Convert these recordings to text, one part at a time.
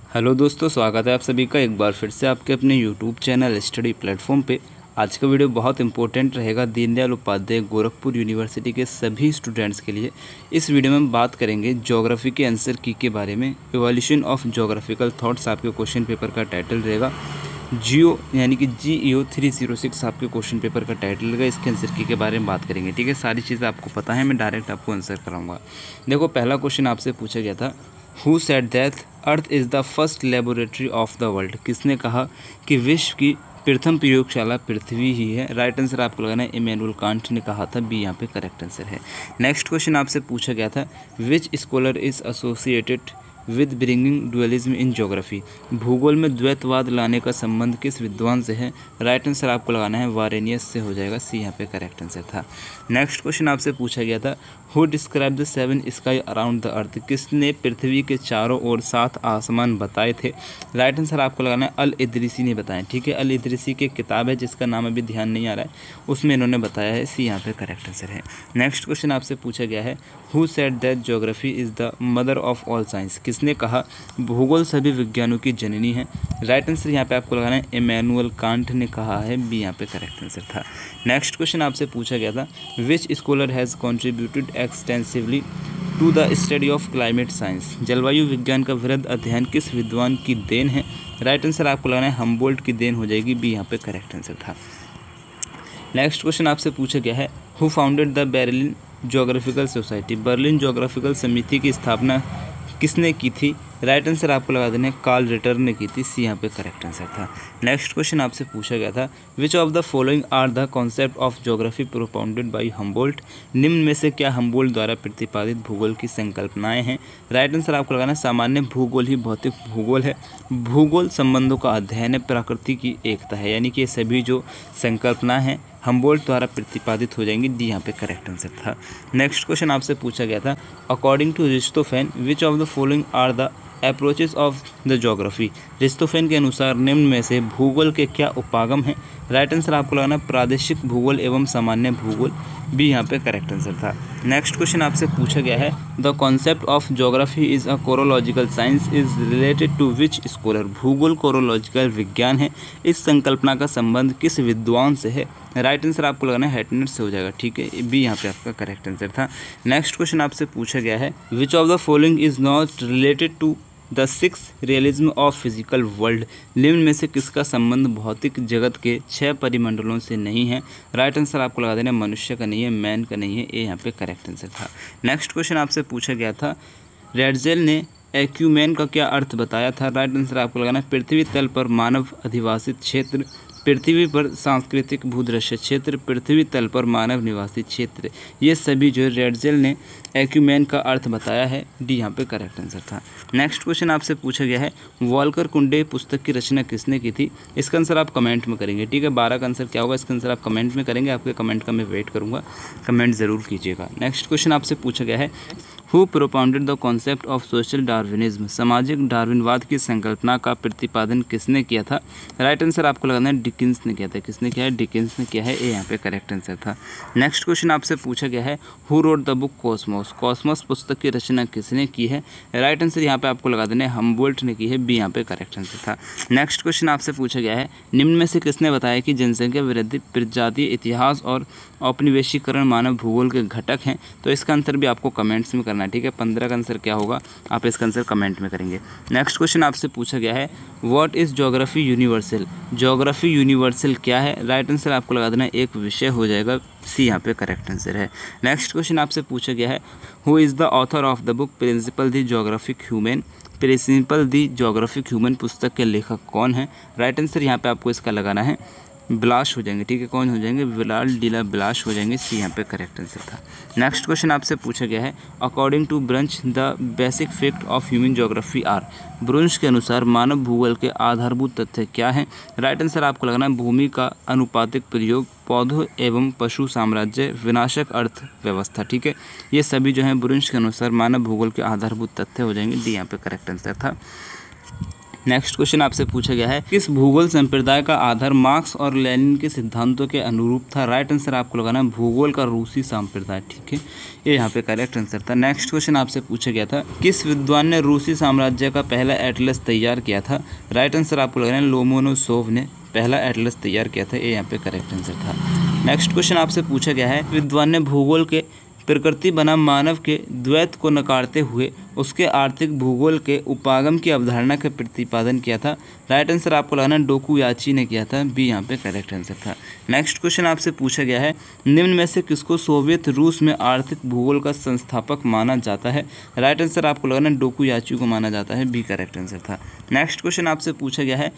Hello दोस्तों, स्वागत है आप सभी का एक बार फिर से आपके अपने यूट्यूब चैनल स्टडी प्लेटफॉर्म पे। आज का वीडियो बहुत इंपॉर्टेंट रहेगा दीनदयाल उपाध्याय गोरखपुर यूनिवर्सिटी के सभी स्टूडेंट्स के लिए। इस वीडियो में हम बात करेंगे ज्योग्राफी के आंसर की के बारे में। इवोल्यूशन ऑफ ज्योग्राफिकल थॉट्स आपके क्वेश्चन पेपर का टाइटल रहेगा। जियो यानी कि GEO 306 आपके क्वेश्चन पेपर का टाइटल रहेगा। इसके आंसर की के बारे में बात करेंगे। ठीक है, सारी चीज़ें आपको पता है, मैं डायरेक्ट आपको आंसर कराऊंगा। देखो, पहला क्वेश्चन आपसे पूछा गया था, who said that earth is the first laboratory of the world. किसने कहा कि विश्व की प्रथम प्रयोगशाला पृथ्वी ही है। राइट आंसर आपको लगाना है इमैनुअल कांट ने कहा था, बी यहाँ पे करेक्ट आंसर है। नेक्स्ट क्वेश्चन आपसे पूछा गया था, which scholar is associated with bringing dualism in geography. भूगोल में द्वैतवाद लाने का संबंध किस विद्वान से है। राइट आंसर आपको लगाना है वारेनियस से हो जाएगा, सी यहाँ पे करेक्ट आंसर था। नेक्स्ट क्वेश्चन आपसे पूछा गया था, who describe the 7 sky around the earth. किसने पृथ्वी के चारों ओर 7 आसमान बताए थे। राइट आंसर आपको लगाना है अल इदरीसी ने बताया। ठीक है, अल इदरीसी की किताब है जिसका नाम अभी ध्यान नहीं आ रहा है, उसमें इन्होंने बताया है, सी यहाँ पे करेक्ट आंसर है। नेक्स्ट क्वेश्चन आपसे पूछा गया है, who said that geography is the mother of all science. किसने कहा भूगोल सभी विज्ञानों की जननी है। राइट आंसर यहाँ पे आपको लगाना है इमैनुअल कांट ने कहा है, बी यहाँ पे करेक्ट आंसर था। नेक्स्ट क्वेश्चन आपसे पूछा गया था, which scholar has contributed extensively to the study of climate science. जलवायु विज्ञान का वृहद अध्ययन किस विद्वान की देन है। राइट आंसर आपको लगाना है हम्बोल्ट की देन हो जाएगी, बी यहाँ पे करेक्ट आंसर था। नेक्स्ट क्वेश्चन आपसे पूछा गया है, who founded the Berlin geographical society. Berlin geographical समिति की स्थापना किसने की थी। राइट आंसर आपको लगा देना है कार्ल रिटर ने की थी, सी यहाँ पे करेक्ट आंसर था। नेक्स्ट क्वेश्चन आपसे पूछा गया था, which of the following are the concept of geography propounded by Humboldt. निम्न में से क्या हम्बोल्ट द्वारा प्रतिपादित भूगोल की संकल्पनाएं हैं। राइट आंसर आपको लगाना है सामान्य भूगोल ही भौतिक भूगोल है। भूगोल संबंधों का अध्ययन है, प्रकृति की एकता है, यानी कि ये सभी जो संकल्पना है हम्बोल्ट द्वारा प्रतिपादित हो जाएंगी, डी यहाँ पे करेक्ट आंसर था। नेक्स्ट क्वेश्चन आपसे पूछा गया था, according to Aristophanes which of the following are the approaches of the geography. Aristophanes के अनुसार निम्न में से भूगोल के क्या उपागम हैं। राइट आंसर आपको लगाना प्रादेशिक भूगोल एवं सामान्य भूगोल, बी यहाँ पे करेक्ट आंसर था। नेक्स्ट क्वेश्चन आपसे पूछा गया है, the concept of geography is a chorological science is related to which scholar. भूगोल कोरोलॉजिकल विज्ञान है, इस संकल्पना का संबंध किस विद्वान से है। राइट आंसर आपको लगाना है हेटनर से हो जाएगा, ठीक है, बी यहाँ पे आपका करेक्ट आंसर था। नेक्स्ट क्वेश्चन आपसे पूछा गया है, which of the following is not related to the 6 realism of physical world. निम्न में से किसका संबंध भौतिक जगत के 6 परिमंडलों से नहीं है। राइट आंसर आपको लगा देना मनुष्य का नहीं है, मैन का नहीं है, ए यहाँ पे करेक्ट आंसर था। नेक्स्ट क्वेश्चन आपसे पूछा गया था, रेडजेल ने एक्यूमेन का क्या अर्थ बताया था। राइट आंसर आपको लगाना पृथ्वी तल पर मानव अधिवासित क्षेत्र, पृथ्वी पर सांस्कृतिक भूदृश्य क्षेत्र, पृथ्वी तल पर मानव निवासी क्षेत्र, ये सभी जो रेडजेल ने एक्यूमेन का अर्थ बताया है, डी यहाँ पे करेक्ट आंसर था। नेक्स्ट क्वेश्चन आपसे पूछा गया है, वॉल्कर कुंडे पुस्तक की रचना किसने की थी। इसका आंसर आप कमेंट में करेंगे, ठीक है, 12 का आंसर क्या होगा इसका आंसर आप कमेंट में करेंगे। आपके कमेंट का मैं वेट करूँगा, कमेंट ज़रूर कीजिएगा। नेक्स्ट क्वेश्चन आपसे पूछा गया है, who propounded the concept of social Darwinism. सामाजिक डार्विनवाद की संकल्पना का प्रतिपादन किसने किया था। राइट आंसर आपको लगाना है डिकिंस ने किया था। किसने किया है, डिकिंस ने किया है, ए यहाँ पे करेक्ट आंसर था। नेक्स्ट क्वेश्चन आपसे पूछा गया है, who wrote the book Cosmos. Cosmos पुस्तक की रचना किसने की है। राइट आंसर यहाँ पे आपको लगा देना है हम्बोल्ट ने की है, बी यहाँ पे करेक्ट आंसर था। नेक्स्ट क्वेश्चन आपसे पूछा गया है, निम्न में से किसने बताया कि जनसंख्या वृद्धि प्रजातीय इतिहास और औपनिवेशीकरण मानव भूगोल के घटक हैं। तो इसका आंसर भी आपको कमेंट्स में करना है, ठीक है, 15 का आंसर क्या होगा आप इसका आंसर कमेंट में करेंगे। नेक्स्ट क्वेश्चन आपसे पूछा गया है, what is geography universal. Geography universal क्या है। राइट आंसर आपको लगा देना एक विषय हो जाएगा, सी यहाँ पे करेक्ट आंसर है। नेक्स्ट क्वेश्चन आपसे पूछा गया है, who is the author of the book principle the geographic human. Principle the geographic human पुस्तक के लेखक कौन है। राइट आंसर यहाँ पे आपको इसका लगाना है ब्लाश हो जाएंगे, ठीक है, कौन हो जाएंगे, विलाल डीला ब्लाश हो जाएंगे, सी यहाँ पे करेक्ट आंसर था। नेक्स्ट क्वेश्चन आपसे पूछा गया है, according to Brunhes the basic fact of human geography are. Brunhes के अनुसार मानव भूगोल के आधारभूत तथ्य क्या हैं। राइट आंसर आपको लगाना है भूमि का अनुपातिक प्रयोग, पौधों एवं पशु साम्राज्य, विनाशक अर्थव्यवस्था, ठीक है, ये सभी जो हैं ब्रंच के अनुसार मानव भूगोल के आधारभूत तथ्य हो जाएंगे, डी यहाँ पे करेक्ट आंसर था। नेक्स्ट क्वेश्चन आपसे पूछा गया है, किस भूगोल संप्रदाय का आधार मार्क्स और लेनिन के सिद्धांतों के अनुरूप था? राइट आंसर आपको लगाना है भूगोल का रूसी संप्रदाय। ठीक है, ये यहाँ पे करेक्ट आंसर था। नेक्स्ट क्वेश्चन आपसे पूछा गया था, किस विद्वान ने रूसी साम्राज्य का पहला एटलस तैयार किया था? राइट आंसर आपको लगाना है लोमोनोसोव ने पहला एटलस तैयार किया था। ये यहाँ पे करेक्ट आंसर था। नेक्स्ट क्वेश्चन आपसे पूछा गया है, विद्वान ने भूगोल के प्रकृति बनाम मानव के द्वैत को नकारते हुए उसके आर्थिक भूगोल के उपागम की अवधारणा का प्रतिपादन किया था? राइट आंसर आपको लगाना डोकुयाची ने किया था। बी यहाँ पे करेक्ट आंसर था। नेक्स्ट क्वेश्चन आपसे पूछा गया है, निम्न में से किसको सोवियत रूस में आर्थिक भूगोल का संस्थापक माना जाता है? राइट आंसर आपको लगाना डोकुयाची को माना जाता है। बी करेक्ट आंसर था। नेक्स्ट क्वेश्चन आपसे पूछा गया है,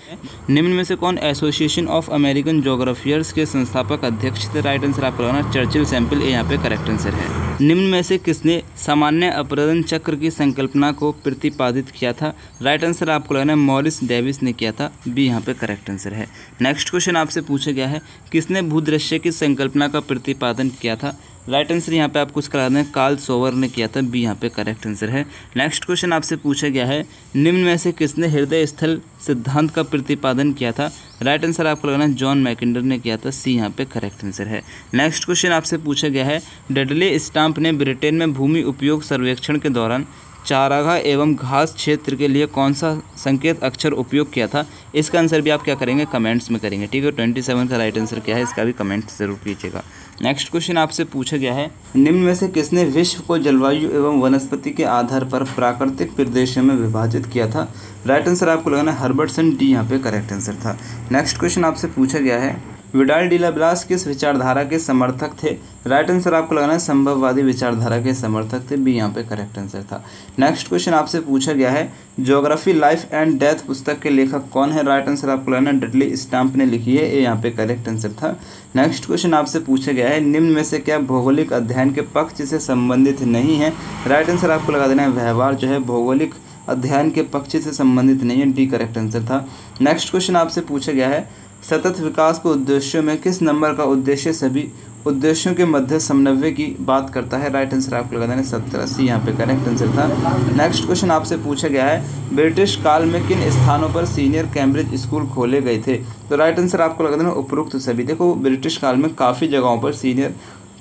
निम्न में से कौन एसोसिएशन ऑफ अमेरिकन जोग्राफियर्स के संस्थापक अध्यक्ष थे? राइट आंसर आपको लगाना चर्चिल सैम्पल। ये यहाँ पे करेक्ट आंसर है। निम्न में से किसने सामान्य अपरदन चक्र की संकल्पना को प्रतिपादित किया था? राइट आंसर आपको लगाना है मॉरिस डेविस ने किया था। बी यहाँ पे करेक्ट आंसर है। नेक्स्ट क्वेश्चन आपसे पूछा गया है, किसने भूदृश्य की संकल्पना का प्रतिपादन किया था? राइट आंसर यहाँ पे आपको इसका लगाना है कार्ल सोवर ने किया था। बी यहाँ पे करेक्ट आंसर है। नेक्स्ट क्वेश्चन आपसे पूछा गया है, निम्न में से किसने हृदय स्थल सिद्धांत का प्रतिपादन किया था? राइट आंसर आपको लगाना है जॉन मैकिंडर ने किया था। सी यहाँ पे करेक्ट आंसर है। नेक्स्ट क्वेश्चन आपसे पूछा गया है, डडले स्टाम्प ने ब्रिटेन में भूमि उपयोग सर्वेक्षण के दौरान चारागाह एवं घास क्षेत्र के लिए कौन सा संकेत अक्षर उपयोग किया था? इसका आंसर भी आप क्या करेंगे, कमेंट्स में करेंगे। ठीक है, 27 का राइट आंसर क्या है इसका भी कमेंट जरूर कीजिएगा। नेक्स्ट क्वेश्चन आपसे पूछा गया है, निम्न में से किसने विश्व को जलवायु एवं वनस्पति के आधार पर प्राकृतिक प्रदेशों में विभाजित किया था? राइट आंसर आपको लगाना है हर्बर्टसन। डी यहाँ पे करेक्ट आंसर था। नेक्स्ट क्वेश्चन आपसे पूछा गया है, विडाल डी ला ब्लास किस विचारधारा के समर्थक थे? राइट आंसर आपको लगाना है संभववादी विचारधारा के समर्थक थे। बी यहाँ पे करेक्ट आंसर था। नेक्स्ट क्वेश्चन आपसे पूछा गया है, ज्योग्राफी लाइफ एंड डेथ पुस्तक के लेखक कौन है? राइट आंसर आपको लगाना है डडले स्टाम्प ने लिखी है। ये यहाँ पे करेक्ट आंसर था। नेक्स्ट क्वेश्चन आपसे पूछा गया है, निम्न में से क्या भौगोलिक अध्ययन के पक्ष से संबंधित नहीं है? राइट आंसर आपको लगा देना है व्यवहार जो है भौगोलिक अध्ययन के पक्ष से संबंधित नहीं है। डी करेक्ट आंसर था। नेक्स्ट क्वेश्चन आपसे पूछा गया है, सतत विकास के उद्देश्यों में किस नंबर का उद्देश्य सभी उद्देश्यों के मध्य समन्वय की बात करता है? राइट आंसर आपको लगा देना 17। सी यहाँ पे करेक्ट आंसर था। नेक्स्ट क्वेश्चन आपसे पूछा गया है, ब्रिटिश काल में किन स्थानों पर सीनियर कैम्ब्रिज स्कूल खोले गए थे? तो राइट आंसर आपको लगा देना उपरोक्त सभी। देखो ब्रिटिश काल में काफ़ी जगहों पर सीनियर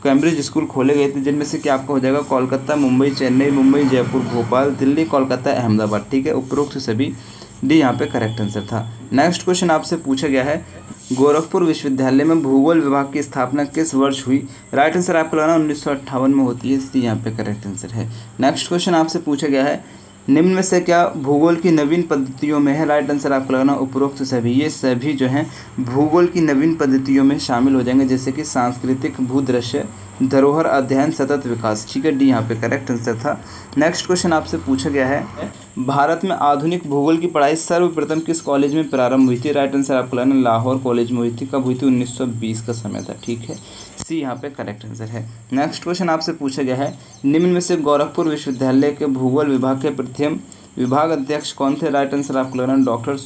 कैम्ब्रिज स्कूल खोले गए थे, जिनमें से क्या आपका हो जाएगा कोलकाता, मुंबई, चेन्नई, मुंबई, जयपुर, भोपाल, दिल्ली, कोलकाता, अहमदाबाद। ठीक है, उपरोक्त सभी। डी यहाँ पे करेक्ट आंसर था। नेक्स्ट क्वेश्चन आपसे पूछा गया है, गोरखपुर विश्वविद्यालय में भूगोल विभाग की स्थापना किस वर्ष हुई? राइट आंसर आपको लगाना 1958 में होती है। सी यहाँ पे करेक्ट आंसर है। नेक्स्ट क्वेश्चन आपसे पूछा गया है, निम्न में से क्या भूगोल की नवीन पद्धतियों में है? राइट आंसर आपको लगाना उपरोक्त सभी। ये सभी जो हैं भूगोल की नवीन पद्धतियों में शामिल हो जाएंगे, जैसे कि सांस्कृतिक, भूदृश्य, धरोहर अध्ययन, सतत विकास। ठीक है, डी यहाँ पे करेक्ट आंसर था। नेक्स्ट क्वेश्चन आपसे पूछा गया है, भारत में आधुनिक भूगोल की पढ़ाई सर्वप्रथम किस कॉलेज में प्रारंभ हुई थी? राइट आंसर आपको लगाना लाहौर कॉलेज में हुई थी। कब हुई थी? 1920 का समय था। ठीक है, सी यहाँ पे करेक्ट आंसर है। नेक्स्ट क्वेश्चन आपसे पूछा गया है, निम्न में से गोरखपुर विश्वविद्यालय के भूगोल विभाग के प्रथम विभाग अध्यक्ष कौन थे? राइट आंसर आपको लगाना डॉक्टर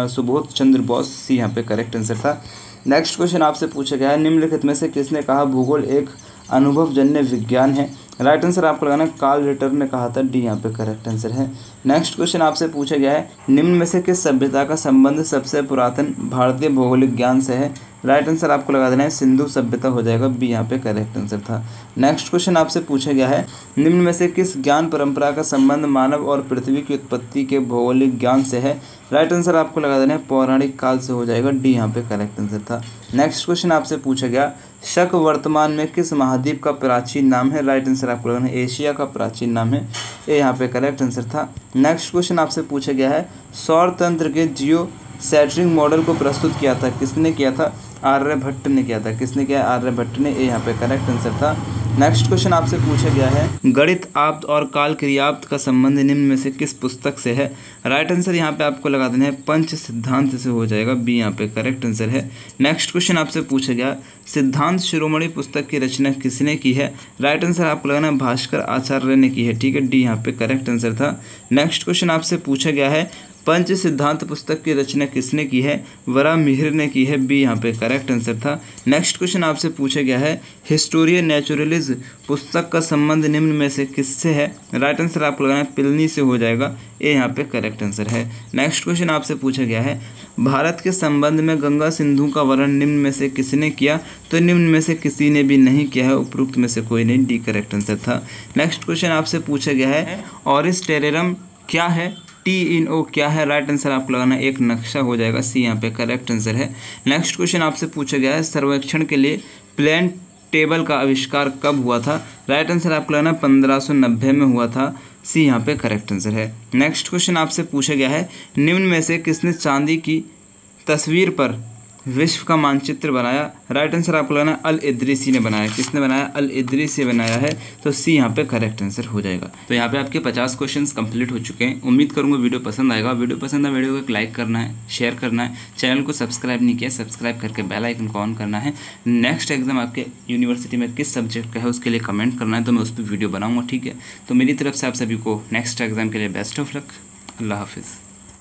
सुबोध चंद्र बोस। सी यहाँ पे करेक्ट आंसर था। नेक्स्ट क्वेश्चन आपसे पूछा गया है, निम्नलिखित में से किसने कहा भूगोल एक अनुभवजन्य विज्ञान है? राइट आंसर आपको लगाना कार्ल रिटर ने कहा था। डी यहाँ पे करेक्ट आंसर है। नेक्स्ट क्वेश्चन आपसे पूछा गया है, निम्न में से किस सभ्यता का संबंध सबसे पुरातन भारतीय भौगोलिक ज्ञान से है? राइट आंसर आपको लगा देना है सिंधु सभ्यता हो जाएगा। बी यहाँ पे करेक्ट आंसर था। नेक्स्ट क्वेश्चन आपसे पूछा गया है, निम्न में से किस ज्ञान परंपरा का संबंध मानव और पृथ्वी की उत्पत्ति के भौगोलिक ज्ञान से है? राइट आंसर आपको लगा देना है पौराणिक काल से हो जाएगा। डी यहाँ पे करेक्ट आंसर था। नेक्स्ट क्वेश्चन आपसे पूछा गया, शक वर्तमान में किस महाद्वीप का प्राचीन नाम है? राइट आंसर आपको लगाना है एशिया का प्राचीन नाम है। ये यहाँ पे करेक्ट आंसर था। नेक्स्ट क्वेश्चन आपसे पूछा गया है, सौर तंत्र के जियो सेंटरिंग मॉडल को प्रस्तुत किया था किसने किया था? आर्यभट्ट ने किया था। किसने किया? आर्यभट्ट ने। ये यहाँ पे करेक्ट आंसर था। नेक्स्ट क्वेश्चन आपसे पूछा गया है, गणित आप्त और काल क्रियाप्त का संबंध निम्न में से किस पुस्तक से है? राइट आंसर यहाँ पे आपको लगा देना है पंच सिद्धांत से हो जाएगा। बी यहाँ पे करेक्ट आंसर है। नेक्स्ट क्वेश्चन आपसे पूछा गया, सिद्धांत शिरोमणि पुस्तक की रचना किसने की है? राइट आंसर आपको लगाना भास्कर आचार्य ने की है। ठीक है, डी यहाँ पे करेक्ट आंसर था। नेक्स्ट क्वेश्चन आपसे पूछा गया है, पंच सिद्धांत पुस्तक की रचना किसने की है? वरा मिहिर ने की है। बी यहाँ पे करेक्ट आंसर था। नेक्स्ट क्वेश्चन आपसे पूछा गया है, हिस्टोरिया नेचुरलिज पुस्तक का संबंध निम्न में से किससे है? राइट आंसर आपको लगाना है प्लिनी से हो जाएगा। ए यहाँ पे करेक्ट आंसर है। नेक्स्ट क्वेश्चन आपसे पूछा गया है, भारत के संबंध में गंगा सिंधु का वर्णन निम्न में से किसने किया? तो निम्न में से किसी ने भी नहीं किया है, उपरोक्त में से कोई नहीं। डी करेक्ट आंसर था। नेक्स्ट क्वेश्चन आपसे पूछा गया है, ऑरिस टेरेरम क्या है? TNO क्या है? राइट आंसर आपको लगाना एक नक्शा हो जाएगा। सी यहाँ पे करेक्ट आंसर है। नेक्स्ट क्वेश्चन आपसे पूछा गया है, सर्वेक्षण के लिए प्लेन टेबल का आविष्कार कब हुआ था? राइट आंसर आपको लगाना 1590 में हुआ था। सी यहाँ पे करेक्ट आंसर है। नेक्स्ट क्वेश्चन आपसे पूछा गया है, निम्न में से किसने चांदी की तस्वीर पर विश्व का मानचित्र बनाया? राइट आंसर आपको लगाना अल इद्रीसी ने बनाया। किसने बनाया? अल इद्रीसी बनाया है। तो सी यहाँ पे करेक्ट आंसर हो जाएगा। तो यहाँ पे आपके 50 क्वेश्चन्स कंप्लीट हो चुके हैं। उम्मीद करूँगा वीडियो पसंद आएगा। वीडियो पसंद आए वीडियो को एक लाइक करना है, शेयर करना है, चैनल को सब्सक्राइब नहीं किया सब्सक्राइब करके बेल आइकन को ऑन करना है। नेक्स्ट एग्जाम आपके यूनिवर्सिटी में किस सब्जेक्ट का है उसके लिए कमेंट करना है, तो मैं उस पर वीडियो बनाऊँगा। ठीक है, तो मेरी तरफ से आप सभी को नेक्स्ट एग्जाम के लिए बेस्ट ऑफ लक। अल्लाह हाफिज़।